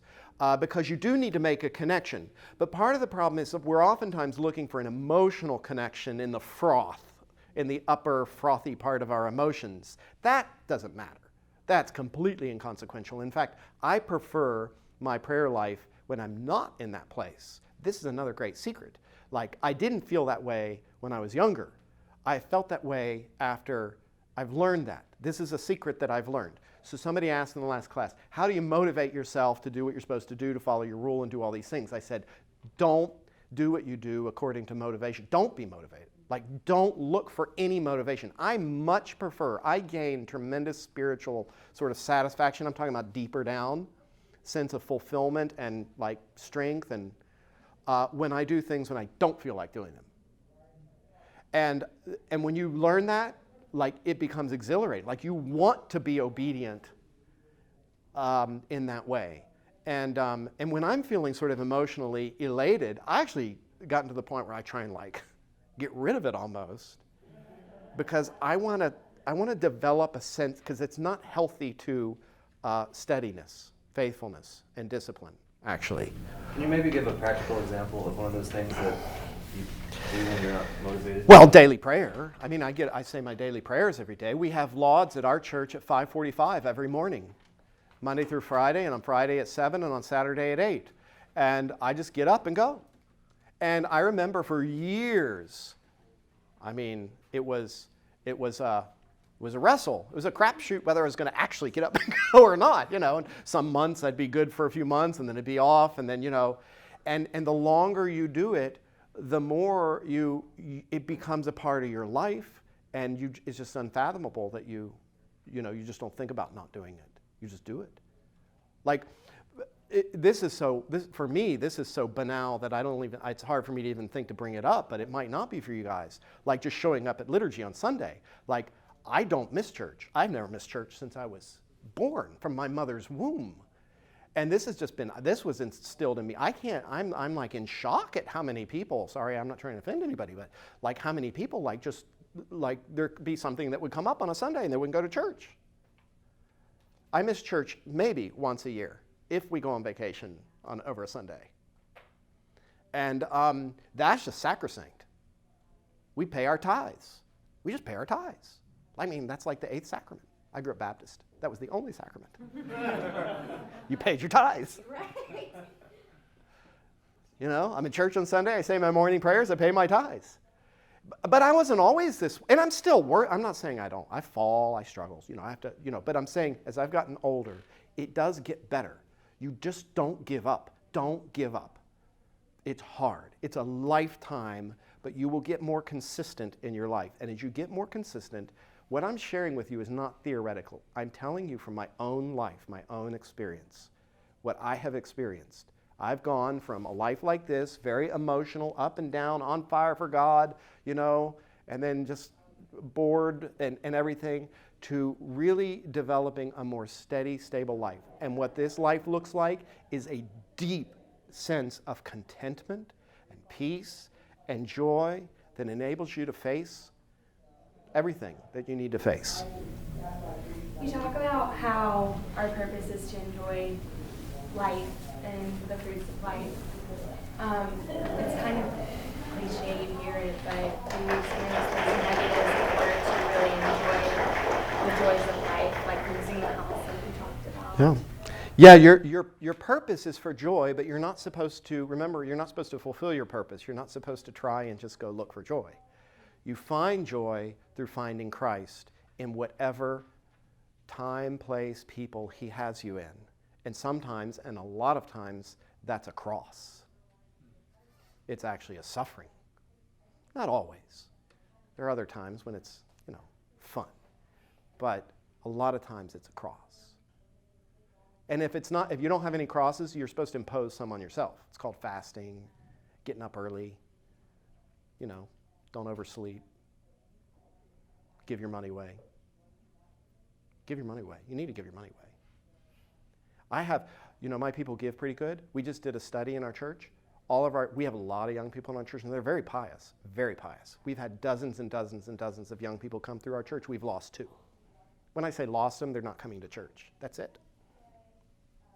Because you do need to make a connection. But part of the problem is that we're oftentimes looking for an emotional connection in the froth, in the upper frothy part of our emotions. That doesn't matter. That's completely inconsequential. In fact, I prefer my prayer life when I'm not in that place. This is another great secret. Like, I didn't feel that way when I was younger. I felt that way after I've learned that. This is a secret that I've learned. So somebody asked in the last class, how do you motivate yourself to do what you're supposed to do, to follow your rule and do all these things? I said, don't do what you do according to motivation. Don't be motivated. Like, don't look for any motivation. I much prefer, I gain tremendous spiritual sort of satisfaction. I'm talking about deeper down, sense of fulfillment and like strength, and when I do things when I don't feel like doing them. And when you learn that, like, it becomes exhilarating. Like, you want to be obedient in that way. And when I'm feeling sort of emotionally elated, I actually gotten to the point where I try and like get rid of it almost, because I want to develop a sense, because it's not healthy to steadiness, faithfulness, and discipline, actually. Can you maybe give a practical example of one of those things that you do when you're not motivated? Well, daily prayer. I mean, I say my daily prayers every day. We have lauds at our church at 5:45 every morning, Monday through Friday, and on Friday at 7, and on Saturday at 8. And I just get up and go. And I remember for years, I mean, it was a wrestle. It was a crapshoot whether I was going to actually get up and go or not, And some months I'd be good for a few months, and then it'd be off, and then, and the longer you do it, the more it becomes a part of your life, and it's just unfathomable that you just don't think about not doing it. You just do it. Like, for me, this is so banal that it's hard for me to even think to bring it up, but it might not be for you guys. Like just showing up at liturgy on Sunday. Like, I don't miss church. I've never missed church since I was born, from my mother's womb. And this was instilled in me. I'm like in shock at how many people, sorry, I'm not trying to offend anybody, but like how many people like there could be something that would come up on a Sunday and they wouldn't go to church. I miss church maybe once a year, if we go on vacation over a Sunday. And that's just sacrosanct. We pay our tithes. We just pay our tithes. I mean, that's like the 8th sacrament. I grew up Baptist. That was the only sacrament. You paid your tithes. Right. I'm in church on Sunday. I say my morning prayers. I pay my tithes. But I wasn't always this, and I'm still I'm not saying I don't. I fall, I struggle. I have to, but I'm saying as I've gotten older, it does get better. You just don't give up. Don't give up. It's hard. It's a lifetime, but you will get more consistent in your life. And as you get more consistent, what I'm sharing with you is not theoretical. I'm telling you from my own life, my own experience, what I have experienced. I've gone from a life like this, very emotional, up and down, on fire for God, and then just bored and everything, to really developing a more steady, stable life. And what this life looks like is a deep sense of contentment and peace and joy that enables you to face everything that you need to face. You talk about how our purpose is to enjoy life and the fruits of life. It's kind of cliche to hear it, but do you experience those negatives in order to really enjoy the joys of life, like losing the health that we talked about? Yeah, your purpose is for joy, but you're not supposed to fulfill your purpose. You're not supposed to try and just go look for joy. You find joy through finding Christ in whatever time, place, people he has you in. And sometimes, and a lot of times, that's a cross. it's actually a suffering. Not always. There are other times when it's, fun. But a lot of times it's a cross. And if you don't have any crosses, you're supposed to impose some on yourself. It's called fasting, getting up early, don't oversleep, give your money away. Give your money away. You need to give your money away. I have, my people give pretty good. We just did a study in our church. We have a lot of young people in our church, and they're very pious, very pious. We've had dozens and dozens and dozens of young people come through our church. We've lost 2. When I say lost them, they're not coming to church. That's it.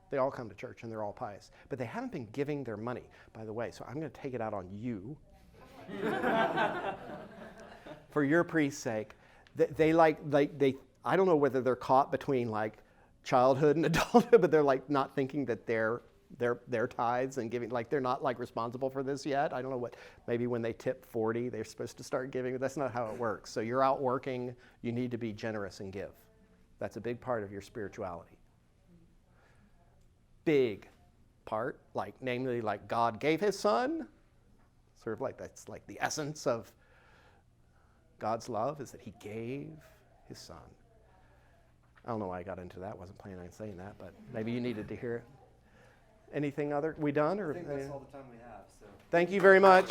They all come to church, and they're all pious. But they haven't been giving their money, by the way, so I'm going to take it out on you. For your priest's sake. I don't know whether they're caught between childhood and adulthood, but they're not thinking that their tithes and giving, they're not responsible for this yet. I don't know maybe when they tip 40, they're supposed to start giving, but that's not how it works. So you're out working, you need to be generous and give. That's a big part of your spirituality. Big part, namely God gave his son, sort of that's the essence of God's love is that he gave his son. I don't know why I got into that. Wasn't planning on saying that, but maybe you needed to hear it. Anything other? We done? Or I think that's all the time we have. So. Thank you very much.